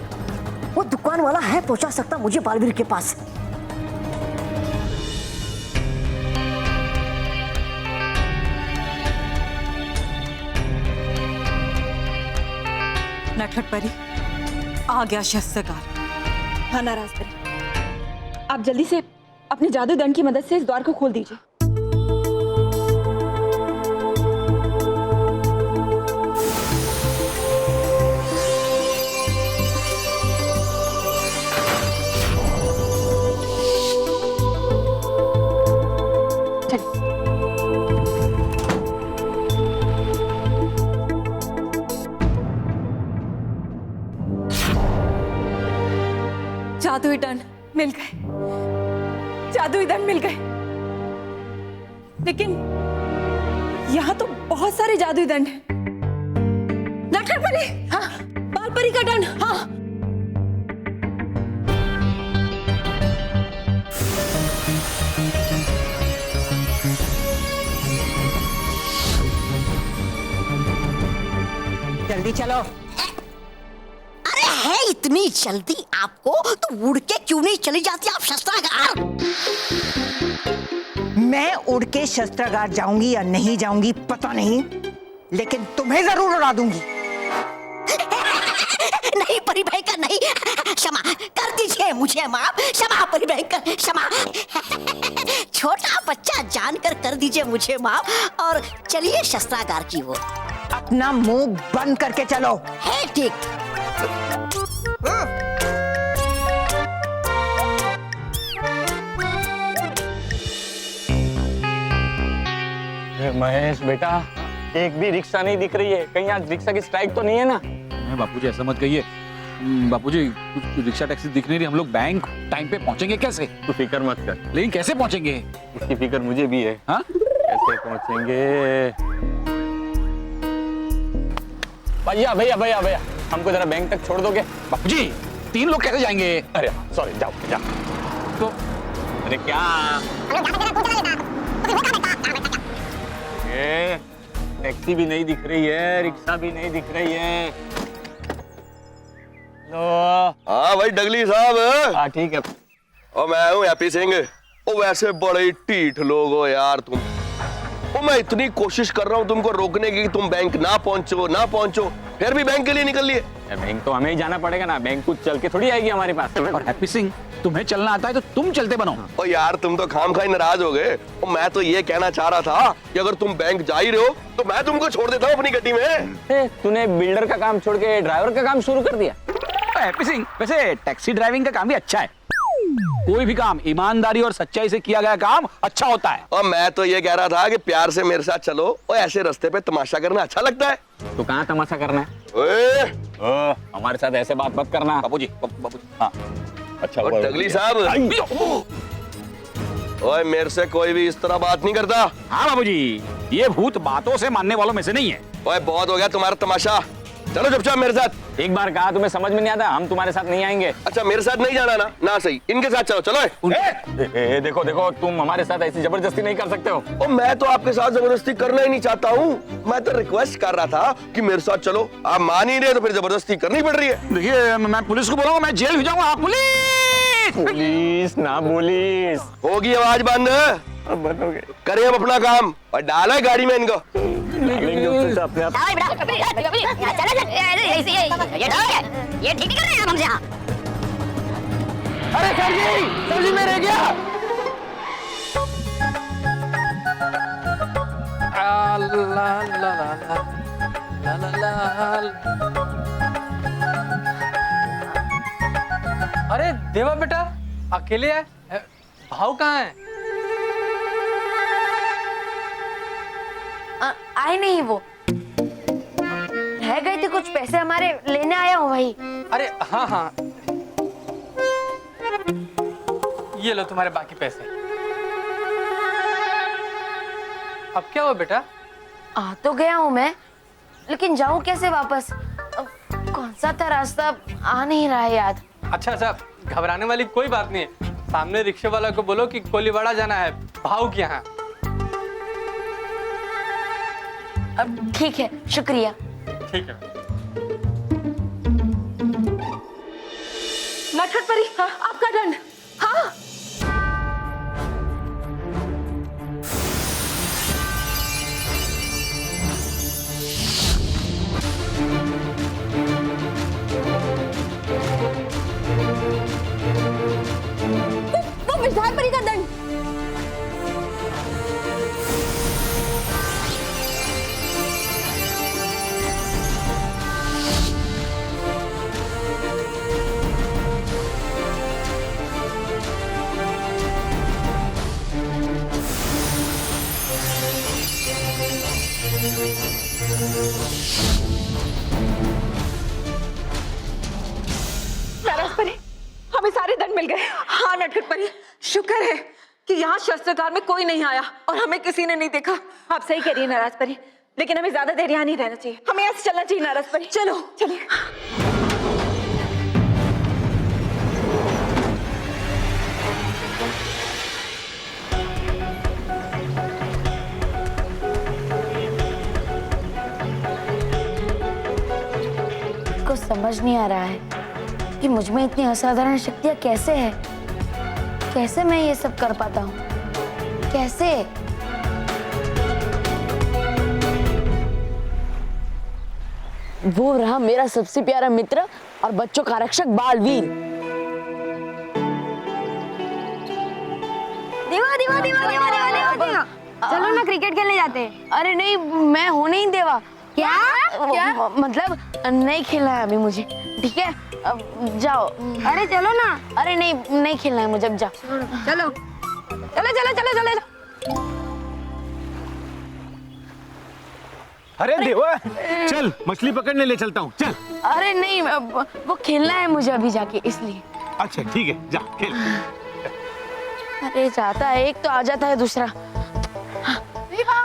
वो दुकान वाला है पहुंचा सकता मुझे बालवीर के पास। नटखट परी, आ गया शस्त्रकार। हाँ नाराज परी, आप जल्दी से अपने जादू दंड की मदद से इस द्वार को खोल दीजिए। जादुई दंड मिल गए, जादुई दंड मिल गए। लेकिन यहाँ तो बहुत सारे जादुई दंड हैं। नटखट परी, हाँ, बाल परी का दंड, हाँ। जल्दी चलो। अरे है इतनी जल्दी आपको तो उड़ के क्यों नहीं चली जाती आप शस्त्रागार? मैं उड़ के शस्त्रागार जाऊंगी या नहीं जाऊंगी पता नहीं, लेकिन तुम्हें जरूर उड़ा दूंगी। नहीं परिभयंकर नहीं, क्षमा कर दीजिए मुझे माफ, क्षमा परिभयंकर क्षमा। छोटा बच्चा जानकर कर दीजिए मुझे माफ और चलिए शस्त्रागार की ओर। अपना मुंह बंद करके चलो। है ठीक। महेश बेटा, एक भी रिक्शा नहीं दिख रही है। कहीं आज रिक्शा की स्ट्राइक तो नहीं है ना? नहीं बापूजी, ऐसा मत कहिए। बापूजी, कुछ रिक्शा टैक्सी दिख नहीं रही। हम लोग बैंक टाइम पे पहुंचेंगे कैसे? तू फिक्र मत कर। लेकिन कैसे पहुंचेंगे? उसकी फिक्र मुझे भी है। हाँ? कैसे पहुंचेंगे? भैया भैया भैया भैया, हमको जरा बैंक तक छोड़ दोगे? बापूजी, 3 लोग कैसे जाएंगे? अरे सॉरी, जाओ जाओ। तो अरे क्या टैक्सी भी नहीं दिख रही है, रिक्शा भी नहीं दिख रही है। हाँ भाई डगली साहब। हाँ ठीक है। और मैं हूँ हैप्पी सिंह। ओ वैसे बड़े टीठ लोग हो यार तुम। ओ मैं इतनी कोशिश कर रहा हूँ तुमको रोकने की कि तुम बैंक ना पहुंचो, फिर भी बैंक के लिए निकल लिए। बैंक तो हमें ही जाना पड़ेगा ना, बैंक कुछ चल के थोड़ी आएगी हमारे पास। और हैप्पी सिंह, तुम्हें चलना आता है तो तुम चलते बनो। ओ यार तुम तो खामखाई नाराज हो गए। ओ मैं तो ये कहना चाह रहा था कि अगर तुम बैंक जा ही रहे हो तो मैं तुमको छोड़ देता हूँ अपनी गड्डी में। तूने बिल्डर का काम छोड़ के ड्राइवर का काम शुरू कर दिया? हैप्पी सिंह, वैसे टैक्सी ड्राइविंग का काम भी अच्छा है। कोई भी काम ईमानदारी और सच्चाई से किया गया काम अच्छा होता है। और मैं तो ये कह रहा था कि प्यार से मेरे साथ चलो और ऐसे रास्ते पे तमाशा करना अच्छा लगता है। तो कहाँ तमाशा करना है? हमारे साथ ऐसे बात मत करना। बाबूजी, हाँ अच्छा हुआ डगली साहब। ओए मेरे से कोई भी इस तरह बात नहीं करता। हाँ बाबूजी, ये भूत बातों से मानने वालों में से नहीं है। ओए बहुत हो गया तुम्हारा तमाशा, चलो चुपचाप मेरे साथ। एक बार कहा तुम्हें समझ में नहीं आता, हम तुम्हारे साथ नहीं आएंगे। अच्छा मेरे साथ नहीं जाना ना सही, इनके साथ चलो। चलो देखो देखो, तुम हमारे साथ ऐसी जबरदस्ती नहीं कर सकते हो। ओ मैं तो आपके साथ जबरदस्ती करना ही नहीं चाहता हूँ। मैं तो रिक्वेस्ट कर रहा था कि मेरे साथ चलो। आप मान ही रहे तो फिर जबरदस्ती करनी पड़ रही है। देखिए मैं पुलिस को बोलूंगा, मैं जेल भेजाऊंगा। आप पुलिस ना पुलिस होगी आवाज बंद। करिए अब अपना काम और डालो गाड़ी में इनको। अपने आप ये ठीक नहीं कर रहे हैं हमसे। अरे सर जी मैं रह गया। अरे देवा बेटा, अकेले है? भाव कहाँ है? आए नहीं, वो रह गए थे कुछ पैसे हमारे, लेने आया हूँ भाई। अरे हाँ हाँ, ये लो तुम्हारे बाकी पैसे। अब क्या हुआ बेटा? आ तो गया हूँ मैं, लेकिन जाऊँ कैसे वापस? कौन सा था रास्ता, आ नहीं रहा है याद। अच्छा, घबराने वाली कोई बात नहीं है। सामने रिक्शे वाला को बोलो कि कोलीवाड़ा जाना है, भाऊ के यहाँ। अब ठीक है, शुक्रिया। ठीक है। नटखट परी, आपका दंड। हाँ, वो विधायक परी का दंड। नाराज परी, हमें सारे दंड मिल गए। हाँ नटखट परी, शुक्र है कि यहाँ शस्त्रागार में कोई नहीं आया और हमें किसी ने नहीं देखा। आप सही कह रही है नाराज परी, लेकिन हमें ज्यादा देर यहाँ नहीं रहना चाहिए, हमें यहाँ से चलना चाहिए नाराज परी। चलो चलिए। को समझ नहीं आ रहा है कि मुझ में इतनी असाधारण शक्तियां कैसे है, कैसे मैं ये सब कर पाता हूँ, कैसे? वो रहा मेरा सबसे प्यारा मित्र और बच्चों का रक्षक बालवीर। देवा देवा देवा देवा देवा देवा देवा, चलो ना क्रिकेट खेलने जाते हैं। अरे नहीं, मैं हूँ नहीं देवा। क्या क्या? मतलब नहीं खेलना है अभी मुझे, ठीक है? अब जाओ। अरे चलो ना। अरे नहीं खेलना है मुझे, अब जाओ। चलो चलो चलो चलो चलो। अरे देवा, चल मछली पकड़ने ले चलता हूँ, चल। अरे नहीं, वो खेलना है मुझे अभी जाके, इसलिए। अच्छा ठीक है, जा खेल। अरे जाता है एक तो आ जाता है दूसरा। देवा,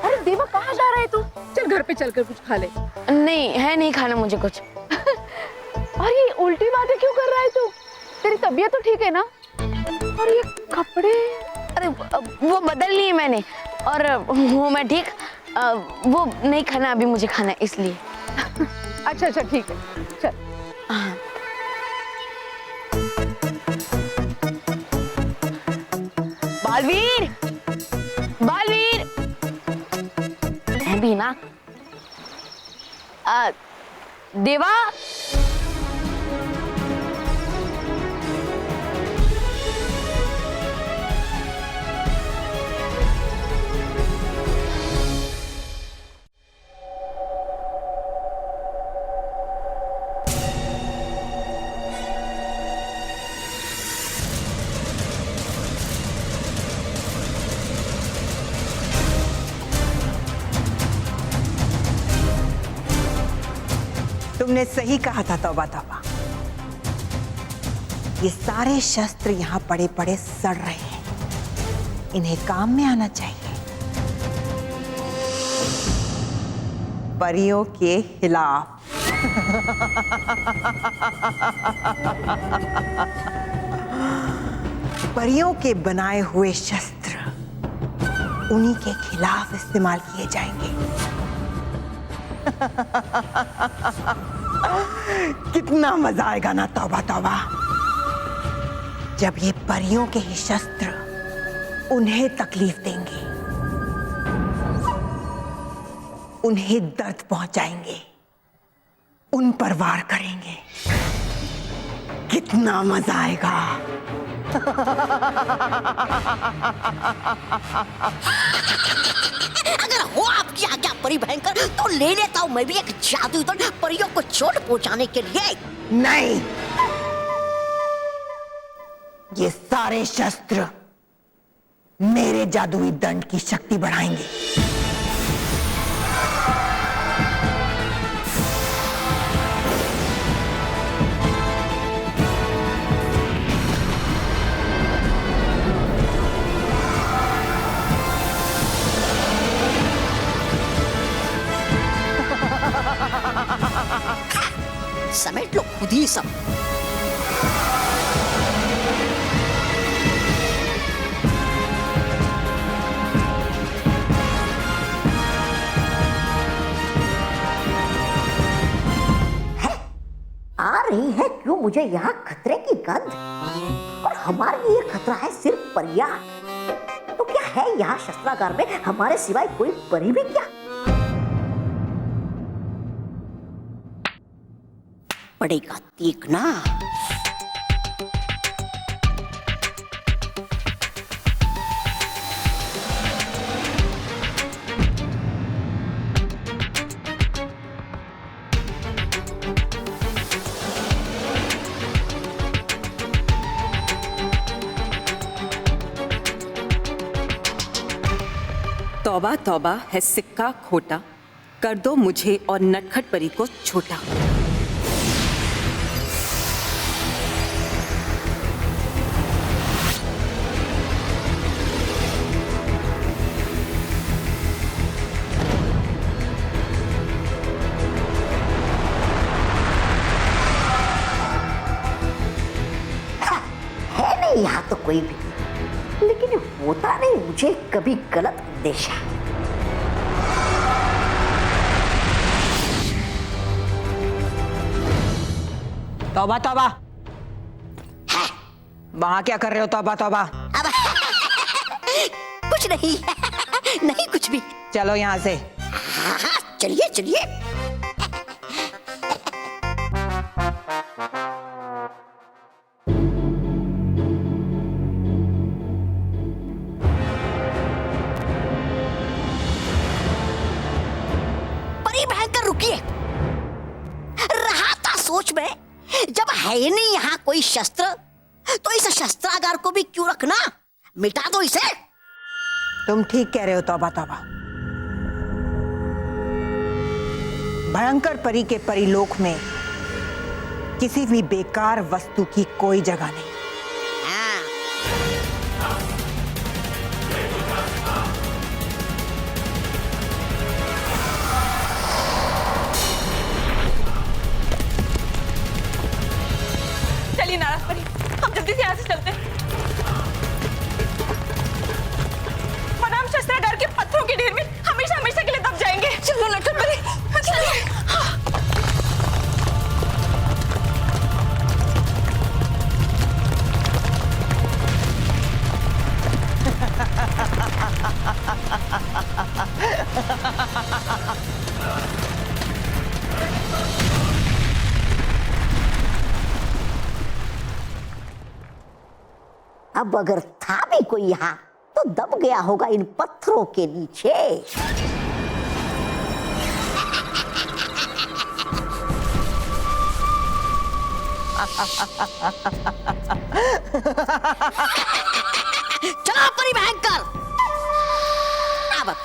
अरे देवा कहाँ जा रहा है तू? चल घर पे चलकर कुछ खा ले। नहीं है, नहीं खाना मुझे कुछ। अरे उल्टी बातें क्यों कर रहा है तू? तेरी तबीयत तो ठीक है ना? और ये कपड़े? अरे वो बदल लिए मैंने और हूँ मैं ठीक। वो नहीं खाना अभी मुझे, खाना है इसलिए। अच्छा अच्छा ठीक है, चल। बालवीर, बालवीर है भी ना? देवा, तुमने सही कहा था तौबा तौबा, ये सारे शस्त्र यहाँ पड़े पड़े सड़ रहे हैं, इन्हें काम में आना चाहिए। परियों के खिलाफ। परियों के बनाए हुए शस्त्र उन्हीं के खिलाफ इस्तेमाल किए जाएंगे। कितना मजा आएगा ना तौबा तौबा, जब ये परियों के ही शस्त्र उन्हें तकलीफ देंगे, उन्हें दर्द पहुंचाएंगे, उन पर वार करेंगे। कितना मजा आएगा। अगर हो आपकी आज्ञा परी भयंकर, तो ले लेता हूँ मैं भी एक जादुई दंड परियों को चोट पहुंचाने के लिए। नहीं, ये सारे शस्त्र मेरे जादुई दंड की शक्ति बढ़ाएंगे। यही सब। आ रही है क्यों मुझे यहाँ खतरे की गंध? और हमारे लिए खतरा है सिर्फ परियां। तो क्या है यहाँ शस्त्रागार में हमारे सिवाय कोई परी भी क्या? पड़ेगा देखना। तौबा तौबा है सिक्का खोटा, कर दो मुझे और नटखट परी को छोटा। है नहीं यहाँ तो कोई भी, लेकिन होता नहीं मुझे कभी गलत अंदेशा। तौबा तौबा, वहां क्या कर रहे हो? तौबा तौबा। कुछ नहीं नहीं कुछ भी। चलो यहाँ से। हाँ, चलिए चलिए। परी भयंकर रुकिए। रहा था सोच में, जब है नहीं यहाँ कोई शस्त्र, तो इस शस्त्रागार को भी क्यों रखना? मिटा दो इसे। तुम ठीक कह रहे हो तौबा तौबा। भयंकर परी के परिलोक में किसी भी बेकार वस्तु की कोई जगह नहीं। चलिए नाराज परी, हम जल्दी से यहाँ से चलते हैं, वरना हम शस्त्रागार के पत्थरों के ढेर में हमेशा हमेशा के लिए दब जाएंगे। चलो नटखट परी, चलिए। अब अगर था भी कोई यहाँ तो दब गया होगा इन पत्थरों के नीचे। चलो परी भयंकर, अब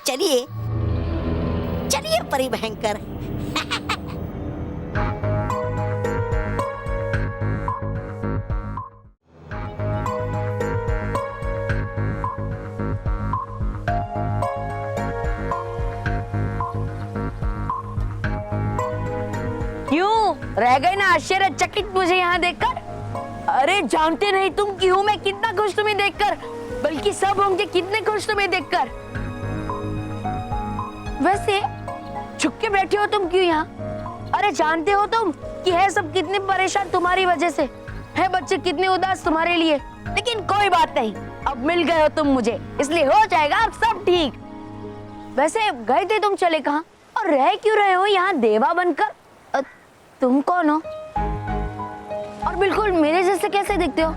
चलिए चलिए परी भयंकर। क्यों रह गए ना आश्चर्यचकित मुझे यहाँ देखकर? अरे जानते नहीं तुम कि हूँ मैं कितना खुश तुम्हें देखकर, बल्कि सब होंगे कितने खुश तुम्हें देखकर। वैसे छुप के बैठे हो तुम क्यों यहाँ? अरे जानते हो तुम कि है सब कितने परेशान तुम्हारी वजह से, है बच्चे कितने उदास तुम्हारे लिए। लेकिन कोई बात नहीं, अब मिल गए हो तुम मुझे, इसलिए हो जाएगा अब सब ठीक। वैसे गए थे तुम, चले कहाँ और रह क्यों रहे हो यहाँ देवा बनकर? तुम कौन हो और बिल्कुल मेरे जैसे कैसे दिखते हो?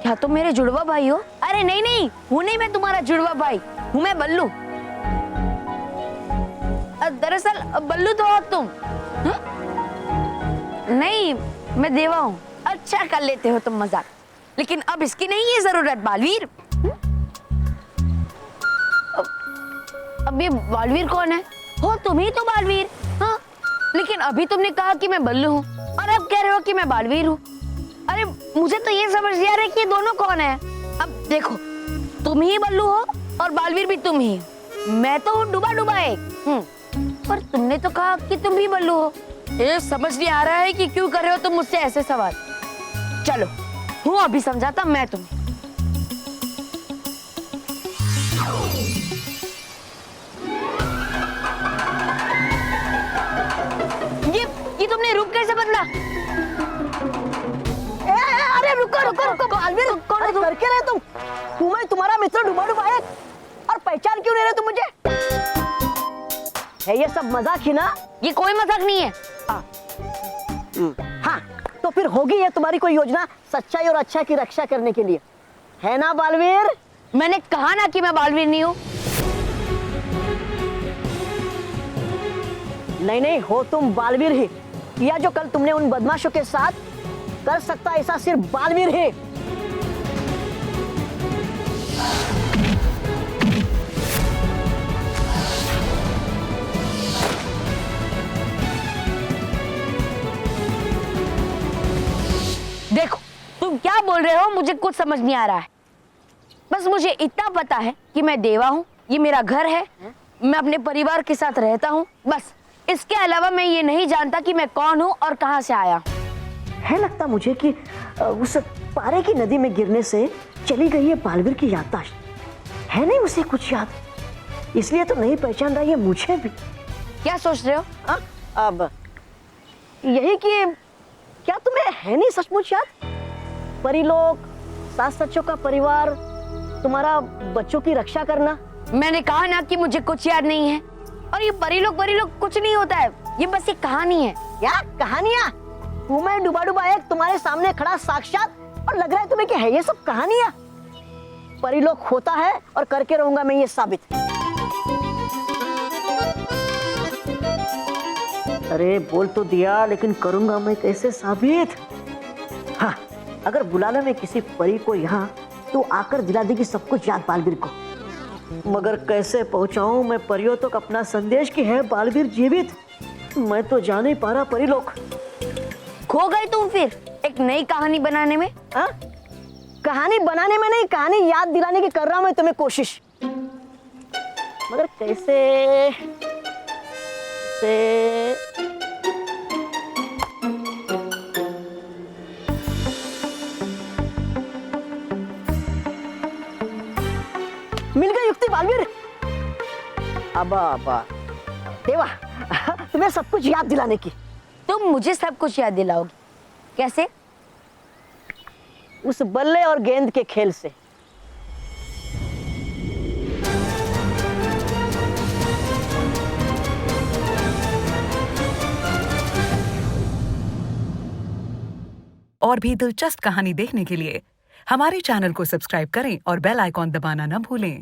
क्या तुम मेरे जुड़वा भाई हो? अरे नहीं नहीं, हूँ नहीं मैं तुम्हारा जुड़वा भाई, हूँ मैं बल्लू। दरअसल बल्लू तो हो तुम। नहीं मैं देवा हूँ। अच्छा कर लेते हो तुम मजाक, लेकिन अब इसकी नहीं है जरूरत बालवीर। अब ये बालवीर कौन है? हो तुम ही तो बालवीर। हाँ लेकिन अभी तुमने कहा कि मैं बल्लू हूँ और अब कह रहे हो कि मैं बालवीर हूँ। अरे मुझे तो ये समझ नहीं आ रहा कि ये दोनों कौन है। अब देखो, तुम ही बल्लू हो और बालवीर भी तुम ही। मैं तो हूँ डूबा डूबा एक। पर तुमने तो कहा कि तुम भी बल्लू हो, ये समझ नहीं आ रहा है कि क्यों कर रहे हो तुम मुझसे ऐसे सवाल। चलो हूँ अभी समझाता मैं तुम्हें। ये तुमने रूप कैसे बदला? अरे रुको रुको रुको बालवीर, कौन करके रहे तुम? तुम्हें तुम्हारा मित्र डूबा है और पहचान क्यों नहीं रहे तुम मुझे? है ये सब मजाक ही ना? ये कोई मजाक नहीं है। हाँ तो फिर होगी ये तुम्हारी कोई योजना सच्चाई और अच्छा की रक्षा करने के लिए, है ना बालवीर? मैंने कहा ना कि मैं बालवीर नहीं हूँ। नहीं नहीं, हो तुम बालवीर ही, या जो कल तुमने उन बदमाशों के साथ कर सकता ऐसा सिर्फ बालवीर ही। देखो तुम क्या बोल रहे हो, मुझे कुछ समझ नहीं आ रहा है। बस मुझे इतना पता है कि मैं देवा हूँ, ये मेरा घर है, मैं अपने परिवार के साथ रहता हूँ, बस। इसके अलावा मैं ये नहीं जानता कि मैं कौन हूँ और कहाँ से आया हूँ। है लगता मुझे कि उस पारे की नदी में गिरने से चली गई है बालवीर की याददाश्त, है नहीं उसे कुछ याद, इसलिए तो नहीं पहचान रहा ये मुझे भी। क्या सोच रहे हो? अब यही कि क्या तुम्हें है नहीं सचमुच याद? परिलोक, सास सच्चों का परिवार, तुम्हारा बच्चों की रक्षा करना। मैंने कहा ना कि मुझे कुछ याद नहीं है। और ये परिलोक कुछ नहीं होता है, ये बस एक कहानी है। क्या कहानियां? तुम्हें डूबा एक तुम्हारे सामने खड़ा साक्षात, और लग रहा है तुम्हें कि है ये सब कहानियां? परिलोक होता है और करके रहूंगा मैं ये साबित। अरे बोल तो दिया, लेकिन करूंगा मैं कैसे साबित? हाँ, अगर बुला लो मैं किसी परी को यहाँ तो आकर दिला देगी सब कुछ याद बालवीर को। मगर कैसे पहुंचाऊं मैं परियों तक अपना संदेश कि है बालवीर जीवित? मैं तो जान नहीं पा रहा परिलोक। खो गए तुम फिर एक नई कहानी बनाने में? कहानी बनाने में नहीं, कहानी याद दिलाने की कर रहा हूं मैं तुम्हें कोशिश, मगर कैसे मिल गई युक्ति बालवीर। अब देवा, तुम्हें सब कुछ याद दिलाने की। तुम मुझे सब कुछ याद दिलाओगी? कैसे? उस बल्ले और गेंद के खेल से। और भी दिलचस्प कहानी देखने के लिए हमारे चैनल को सब्सक्राइब करें और बेल आइकॉन दबाना न भूलें।